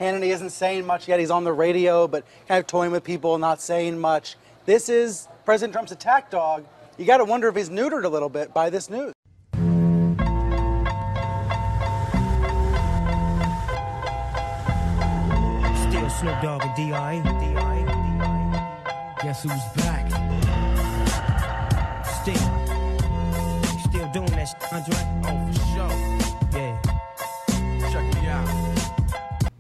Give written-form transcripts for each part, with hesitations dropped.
Hannity isn't saying much yet. He's on the radio, but kind of toying with people, not saying much. This is President Trump's attack dog. You got to wonder if he's neutered a little bit by this news. Still Snoop Dogg and D.I. Guess who's back? Still doing that shit, Andre? Oh, for sure. Yeah. Check me out.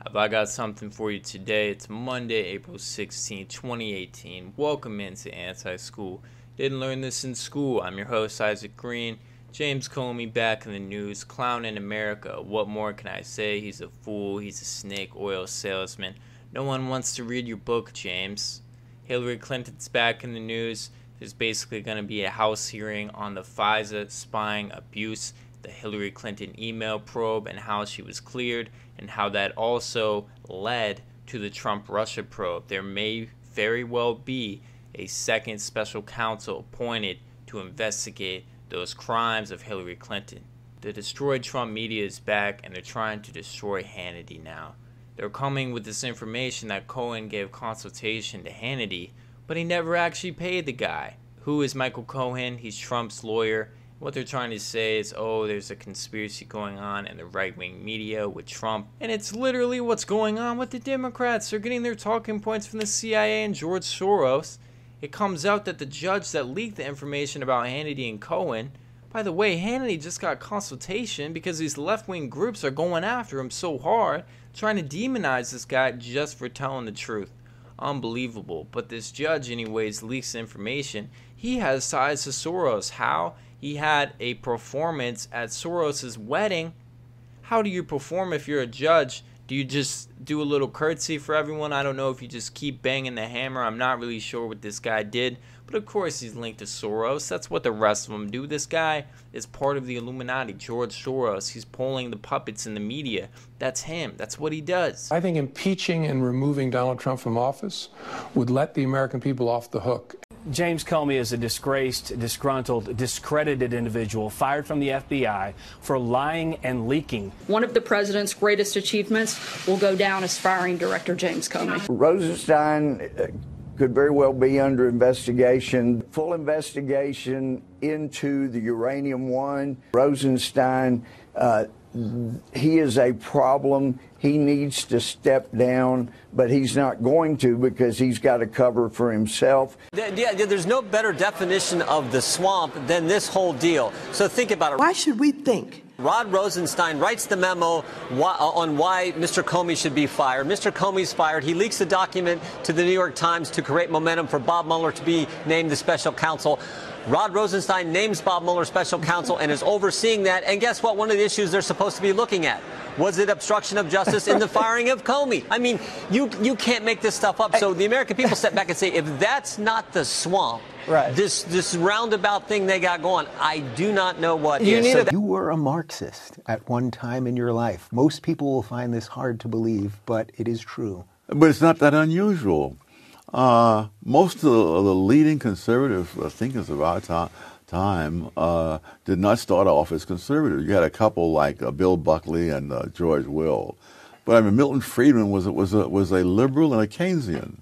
Have I got something for you today? It's Monday, April 16, 2018. Welcome into Anti-School. Didn't learn this in school. I'm your host, Isaac Green. James Comey back in the news. Clown in America. What more can I say? He's a fool. He's a snake oil salesman. No one wants to read your book, James. Hillary Clinton's back in the news. There's basically going to be a House hearing on the FISA spying abuse, the Hillary Clinton email probe, and how she was cleared, and how that also led to the Trump-Russia probe. There may very well be a second special counsel appointed to investigate those crimes of Hillary Clinton. The destroyed Trump media is back, and they're trying to destroy Hannity now. They're coming with this information that Cohen gave consultation to Hannity, but he never actually paid the guy. Who is Michael Cohen? He's Trump's lawyer. What they're trying to say is, oh, there's a conspiracy going on in the right-wing media with Trump. And it's literally what's going on with the Democrats. They're getting their talking points from the CIA and George Soros. It comes out that the judge that leaked the information about Hannity and Cohen, by the way, Hannity just got consultation because these left-wing groups are going after him so hard, trying to demonize this guy just for telling the truth. Unbelievable. But this judge anyways leaks information. He has ties to Soros. How? He had a performance at Soros's wedding. How do you perform if you're a judge? Do you just do a little curtsy for everyone? I don't know if you just keep banging the hammer. I'm not really sure what this guy did. But of course he's linked to Soros. That's what the rest of them do. This guy is part of the Illuminati. George Soros. He's pulling the puppets in the media. That's him. That's what he does. I think impeaching and removing Donald Trump from office would let the American people off the hook. James Comey is a disgraced, disgruntled, discredited individual fired from the FBI for lying and leaking. One of the president's greatest achievements will go down as firing Director James Comey. Rosenstein could very well be under investigation, full investigation into the uranium one. Rosenstein, he is a problem. He needs to step down, but he's not going to because he's got to cover for himself. Yeah, there's no better definition of the swamp than this whole deal. So think about it. Why should we think? Rod Rosenstein writes the memo on why Mr. Comey should be fired. Mr. Comey's fired. He leaks the document to the New York Times to create momentum for Bob Mueller to be named the special counsel. Rod Rosenstein names Bob Mueller special counsel and is overseeing that. And guess what? One of the issues they're supposed to be looking at. Was it obstruction of justice in the firing of Comey? I mean, you can't make this stuff up. So the American people step back and say, if that's not the swamp, right, this roundabout thing they got going, I do not know what is. You were a Marxist at one time in your life. Most people will find this hard to believe, but it is true. But it's not that unusual. Most of the leading conservative thinkers of our time did not start off as conservative. You had a couple like Bill Buckley and George Will, but I mean Milton Friedman was a liberal and a Keynesian.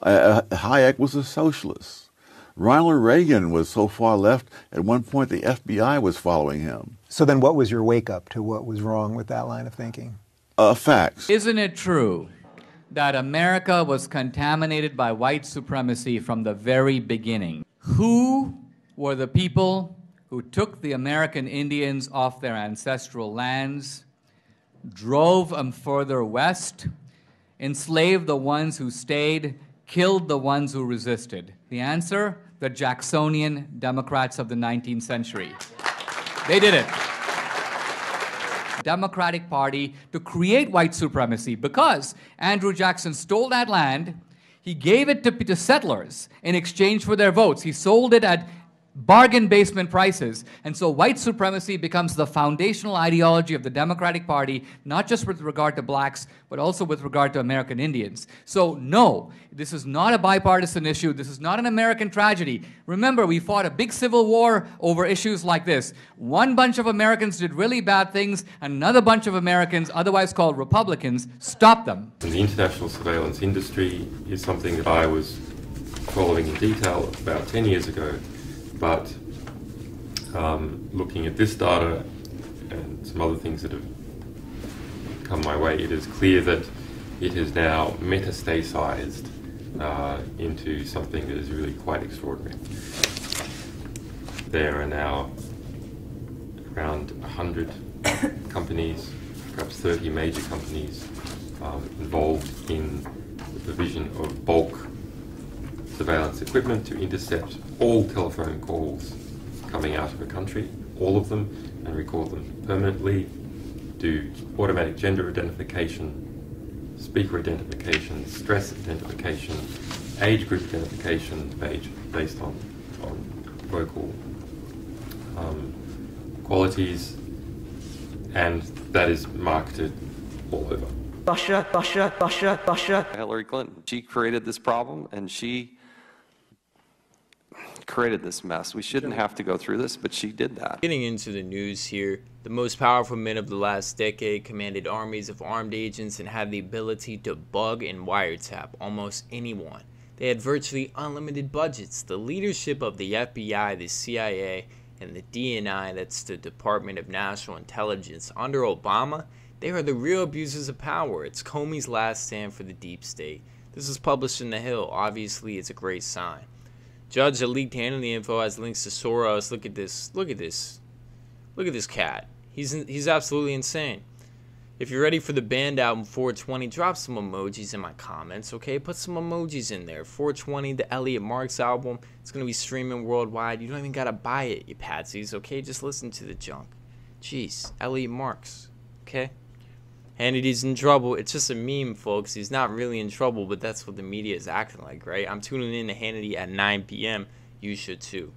Hayek was a socialist. Ronald Reagan was so far left at one point the FBI was following him. So then, what was your wake up to what was wrong with that line of thinking? Facts. Isn't it true that America was contaminated by white supremacy from the very beginning? Who were the people who took the American Indians off their ancestral lands, drove them further west, enslaved the ones who stayed, killed the ones who resisted? The answer? The Jacksonian Democrats of the 19th century. They did it. Democratic Party to create white supremacy because Andrew Jackson stole that land. He gave it to settlers in exchange for their votes. He sold it at bargain basement prices. And so white supremacy becomes the foundational ideology of the Democratic Party, not just with regard to blacks, but also with regard to American Indians. So no, this is not a bipartisan issue. This is not an American tragedy. Remember, we fought a big civil war over issues like this. One bunch of Americans did really bad things, and another bunch of Americans, otherwise called Republicans, stopped them. And the international surveillance industry is something that I was following in detail about 10 years ago. But looking at this data and some other things that have come my way, it is clear that it has now metastasized into something that is really quite extraordinary. There are now around 100 companies, perhaps 30 major companies involved in the provision of bulk surveillance equipment to intercept all telephone calls coming out of a country, all of them, and record them permanently, do automatic gender identification, speaker identification, stress identification, age group identification based on vocal qualities, and that is marketed all over. Russia. Hillary Clinton. She created this problem, and she created this mess. We shouldn't have to go through this, but she did that. Getting into the news here, the most powerful men of the last decade commanded armies of armed agents and had the ability to bug and wiretap almost anyone. They had virtually unlimited budgets. The leadership of the FBI, the CIA, and the DNI, that's the Department of National Intelligence, under Obama, they are the real abusers of power. It's Comey's last stand for the deep state. This was published in The Hill. Obviously, it's a great sign. Judge that leaked Hannity info has links to Soros. Look at this. Look at this. Look at this cat. He's absolutely insane. If you're ready for the band album 420, drop some emojis in my comments, okay? Put some emojis in there. 420, the Elliot Marks album. It's going to be streaming worldwide. You don't even got to buy it, you patsies, okay? Just listen to the junk. Jeez, Elliot Marks, okay? Hannity's in trouble. It's just a meme, folks. He's not really in trouble, but that's what the media is acting like, right? I'm tuning in to Hannity at 9 p.m. You should too.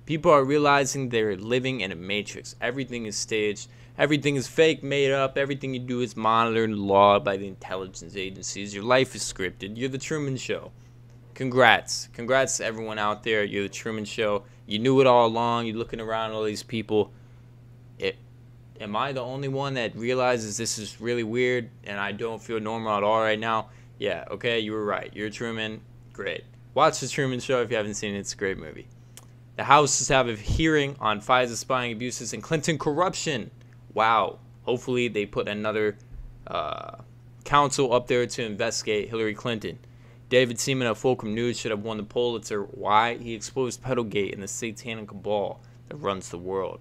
People are realizing they're living in a matrix. Everything is staged. Everything is fake, made up. Everything you do is monitored and law by the intelligence agencies. Your life is scripted. You're the Truman Show. Congrats. Congrats to everyone out there. You're the Truman Show. You knew it all along. You're looking around at all these people. Am I the only one that realizes this is really weird and I don't feel normal at all right now? Yeah, okay, you were right. You're Truman. Great. Watch The Truman Show if you haven't seen it. It's a great movie. The House is having a hearing on FISA spying abuses and Clinton corruption. Wow. Hopefully they put another counsel up there to investigate Hillary Clinton. David Seaman of Fulcrum News should have won the Pulitzer. Why? He exposed Pedalgate and the satanic cabal that runs the world.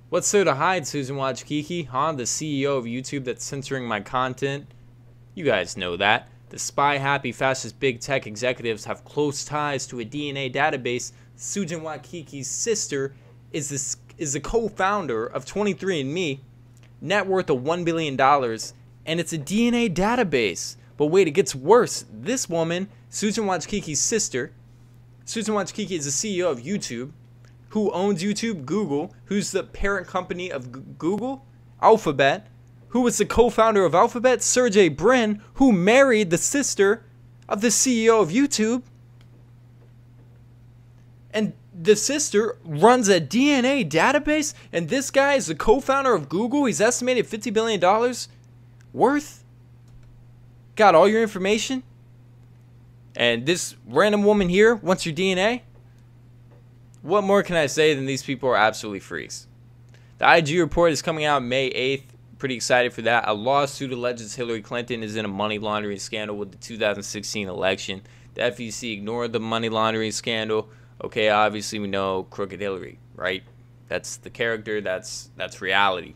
What's there to hide, Susan Wojcicki? Huh? The CEO of YouTube that's censoring my content? You guys know that. The spy-happy fascist big tech executives have close ties to a DNA database. Susan Wojcicki's sister is the co-founder of 23andMe, net worth of $1 billion, and it's a DNA database. But wait, it gets worse. This woman, Susan Wojcicki's sister, Susan Wojcicki is the CEO of YouTube. Who owns YouTube? Google. Who's the parent company of Google? Alphabet. Who was the co-founder of Alphabet? Sergey Brin, who married the sister of the CEO of YouTube. And the sister runs a DNA database, and this guy is the co-founder of Google. He's estimated $50 billion worth. Got all your information. And this random woman here wants your DNA. What more can I say than these people are absolutely freaks? The IG report is coming out May 8th. Pretty excited for that. A lawsuit alleges Hillary Clinton is in a money laundering scandal with the 2016 election. The FEC ignored the money laundering scandal. Okay, obviously we know Crooked Hillary, right? That's the character. That's reality.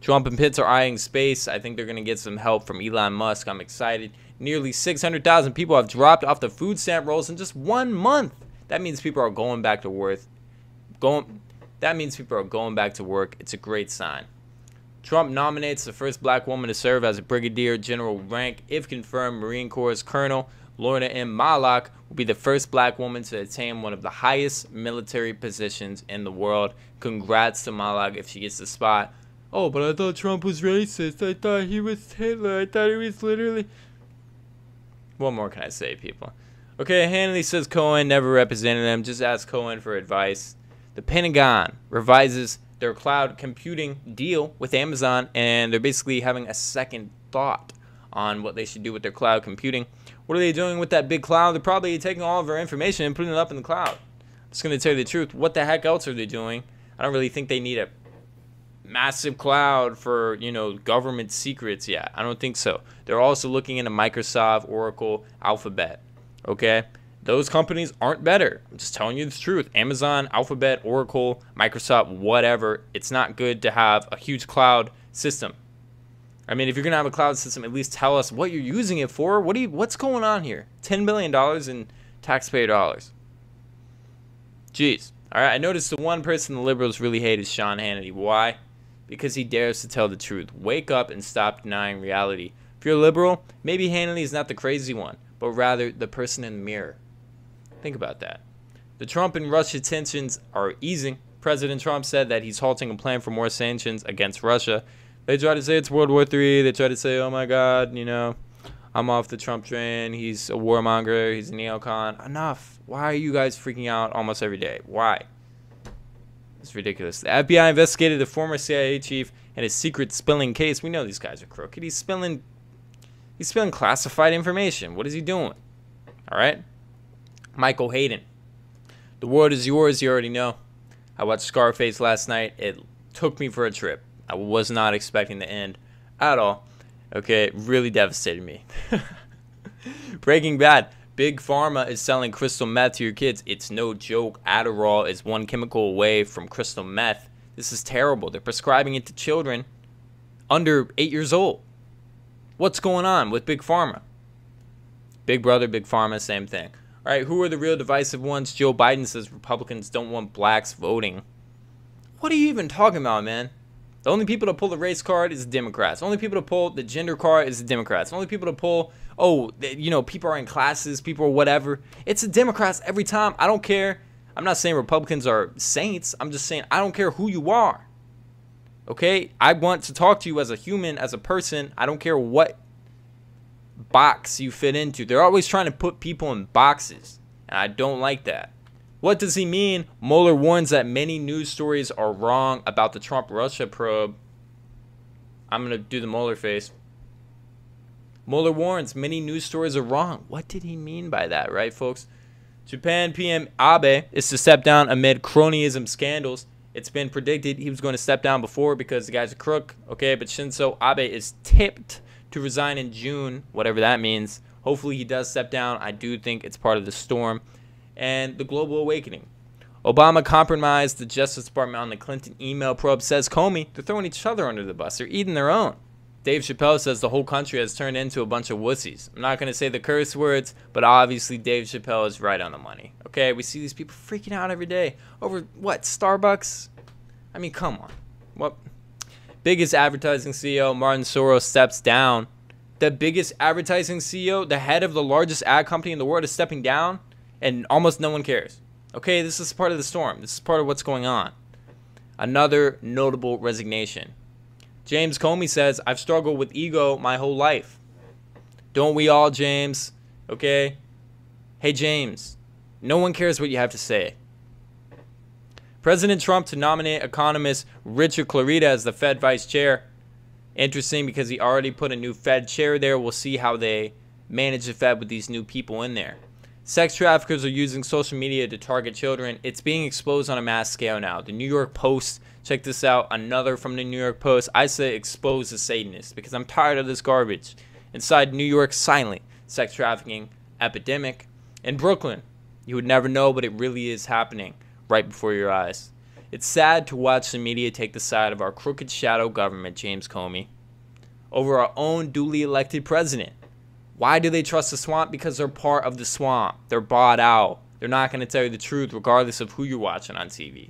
Trump and Pitts are eyeing space. I think they're going to get some help from Elon Musk. I'm excited. Nearly 600,000 people have dropped off the food stamp rolls in just 1 month. That means people are going back to work. That means people are going back to work. It's a great sign. Trump nominates the first black woman to serve as a brigadier general rank, if confirmed, Marine Corps colonel. Lorna M. Malak will be the first black woman to attain one of the highest military positions in the world. Congrats to Malak if she gets the spot. Oh, but I thought Trump was racist. I thought he was Hitler. I thought he was literally... What more can I say, people? Okay, Hannity says Cohen never represented him. Just ask Cohen for advice. The Pentagon revises their cloud computing deal with Amazon, and they're basically having a second thought on what they should do with their cloud computing. What are they doing with that big cloud? They're probably taking all of our information and putting it up in the cloud. I'm just going to tell you the truth. What the heck else are they doing? I don't really think they need a massive cloud for, you know, government secrets yet. I don't think so. They're also looking into Microsoft, Oracle, Alphabet. Okay? Those companies aren't better. I'm just telling you the truth. Amazon, Alphabet, Oracle, Microsoft, whatever. It's not good to have a huge cloud system. I mean, if you're going to have a cloud system, at least tell us what you're using it for. What's going on here? $10 billion in taxpayer dollars. Jeez. All right, I noticed the one person the liberals really hate is Sean Hannity. Why? Because he dares to tell the truth. Wake up and stop denying reality. If you're a liberal, maybe Hannity is not the crazy one, but rather the person in the mirror. Think about that. The Trump and Russia tensions are easing. President Trump said that he's halting a plan for more sanctions against Russia. They try to say it's World War III. They try to say, oh my God, you know, I'm off the Trump train. He's a warmonger. He's a neocon. Enough. Why are you guys freaking out almost every day? Why? It's ridiculous. The FBI investigated the former CIA chief and his secret spilling case. We know these guys are crooked. He's spilling classified information. What is he doing? All right. Michael Hayden. The world is yours. You already know. I watched Scarface last night. It took me for a trip. I was not expecting the end at all. Okay, it really devastated me. Breaking Bad. Big Pharma is selling crystal meth to your kids. It's no joke. Adderall is one chemical away from crystal meth. This is terrible. They're prescribing it to children under 8 years old. What's going on with Big Pharma? Big Brother, Big Pharma, same thing. All right, who are the real divisive ones? Joe Biden says Republicans don't want blacks voting. What are you even talking about, man? The only people to pull the race card is the Democrats. The only people to pull the gender card is the Democrats. The only people to pull, you know, people are in classes, people are whatever. It's the Democrats every time. I don't care. I'm not saying Republicans are saints. I'm just saying I don't care who you are. Okay? I want to talk to you as a human, as a person. I don't care what box you fit into. They're always trying to put people in boxes, and I don't like that. What does he mean? Mueller warns that many news stories are wrong about the Trump-Russia probe. I'm going to do the Mueller face. Mueller warns many news stories are wrong. What did he mean by that, right, folks? Japan PM Abe is to step down amid cronyism scandals. It's been predicted he was going to step down before because the guy's a crook, okay? But Shinzo Abe is tipped to resign in June, whatever that means. Hopefully he does step down. I do think it's part of the storm. And the global awakening. Obama compromised the Justice Department on the Clinton email probe, says Comey. They're throwing each other under the bus. They're eating their own. Dave Chappelle says the whole country has turned into a bunch of wussies. I'm not going to say the curse words, but obviously Dave Chappelle is right on the money. Okay, we see these people freaking out every day over, what, Starbucks? I mean, come on. What? Biggest advertising CEO, Martin Soros, steps down. The biggest advertising CEO, the head of the largest ad company in the world, is stepping down. And almost no one cares. Okay, this is part of the storm. This is part of what's going on. Another notable resignation. James Comey says, I've struggled with ego my whole life. Don't we all, James? Okay? Hey, James. No one cares what you have to say. President Trump to nominate economist Richard Clarida as the Fed vice chair. Interesting because he already put a new Fed chair there. We'll see how they manage the Fed with these new people in there. Sex traffickers are using social media to target children. It's being exposed on a mass scale now. The New York Post, check this out, another from the New York Post. I say expose the Satanists because I'm tired of this garbage. Inside New York, silent sex trafficking epidemic. In Brooklyn, you would never know, but it really is happening right before your eyes. It's sad to watch the media take the side of our crooked shadow government, James Comey, over our own duly elected president. Why do they trust the swamp? Because they're part of the swamp. They're bought out. They're not going to tell you the truth regardless of who you're watching on TV.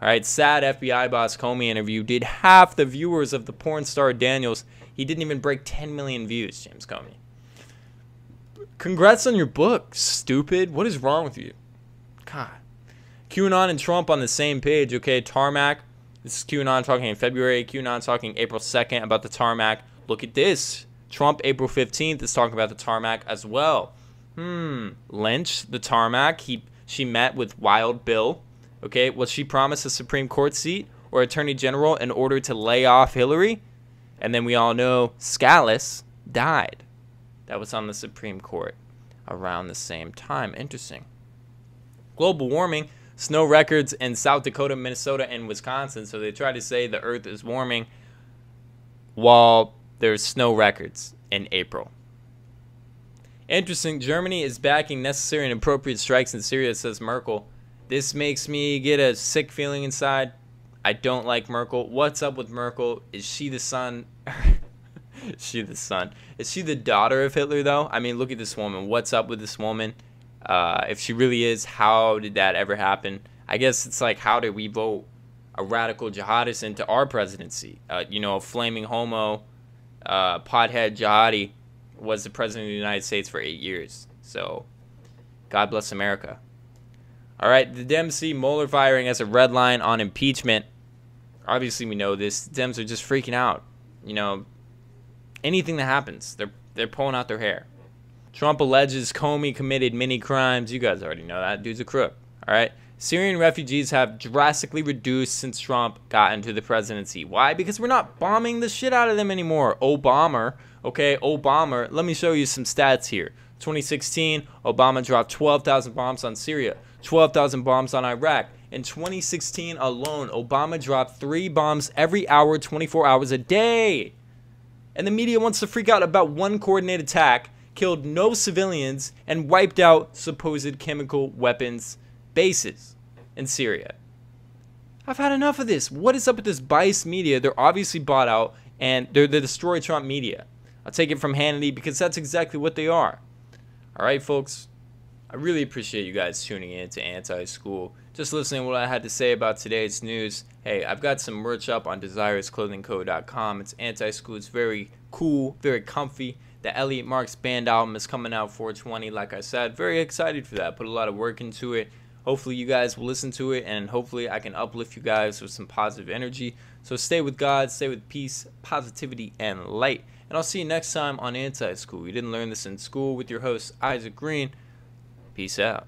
All right, sad FBI boss Comey interview did half the viewers of the porn star Daniels. He didn't even break 10 million views, James Comey. Congrats on your book, stupid. What is wrong with you? God. QAnon and Trump on the same page, okay? Tarmac. This is QAnon talking in February. QAnon talking April 2nd about the tarmac. Look at this. Trump, April 15th, is talking about the tarmac as well. Lynch, the tarmac. She met with Wild Bill. Okay, was she promised a Supreme Court seat or Attorney General in order to lay off Hillary? And then we all know Scalise died. That was on the Supreme Court around the same time. Interesting. Global warming. Snow records in South Dakota, Minnesota, and Wisconsin. So they try to say the earth is warming while there's snow records in April. Interesting. Germany is backing necessary and appropriate strikes in Syria, says Merkel. This makes me get a sick feeling inside. I don't like Merkel. What's up with Merkel? Is she the son? Is she the son? Is she the daughter of Hitler, though? I mean, look at this woman. What's up with this woman? If she really is, how did that ever happen? I guess it's like, how did we vote a radical jihadist into our presidency? A flaming homo, pothead jihadi was the president of the United States for 8 years. So, God bless America. All right, the Dems see Mueller firing as a red line on impeachment. Obviously, we know this. Dems are just freaking out. Anything that happens, they're pulling out their hair. Trump alleges Comey committed many crimes. You guys already know that. Dude's a crook. All right. Syrian refugees have drastically reduced since Trump got into the presidency. Why? Because we're not bombing the shit out of them anymore. Obama. Okay, Obama. Let me show you some stats here. 2016, Obama dropped 12,000 bombs on Syria, 12,000 bombs on Iraq. In 2016 alone, Obama dropped 3 bombs every hour, 24 hours a day. And the media wants to freak out about one coordinated attack, killed no civilians, and wiped out supposed chemical weapons bases in Syria. I've had enough of this. What is up with this biased media? They're obviously bought out, and they're the destroy Trump media. I'll take it from Hannity because that's exactly what they are. All right, folks. I really appreciate you guys tuning in to Anti-School. Just listening to what I had to say about today's news. Hey, I've got some merch up on desirousclothingco.com. It's Anti-School. It's very cool, very comfy. The Elliot Marks Band album is coming out 4/20, like I said. Very excited for that. Put a lot of work into it. Hopefully you guys will listen to it, and hopefully I can uplift you guys with some positive energy. So stay with God, stay with peace, positivity, and light. And I'll see you next time on Anti-School. You didn't learn this in school with your host, Isaac Green. Peace out.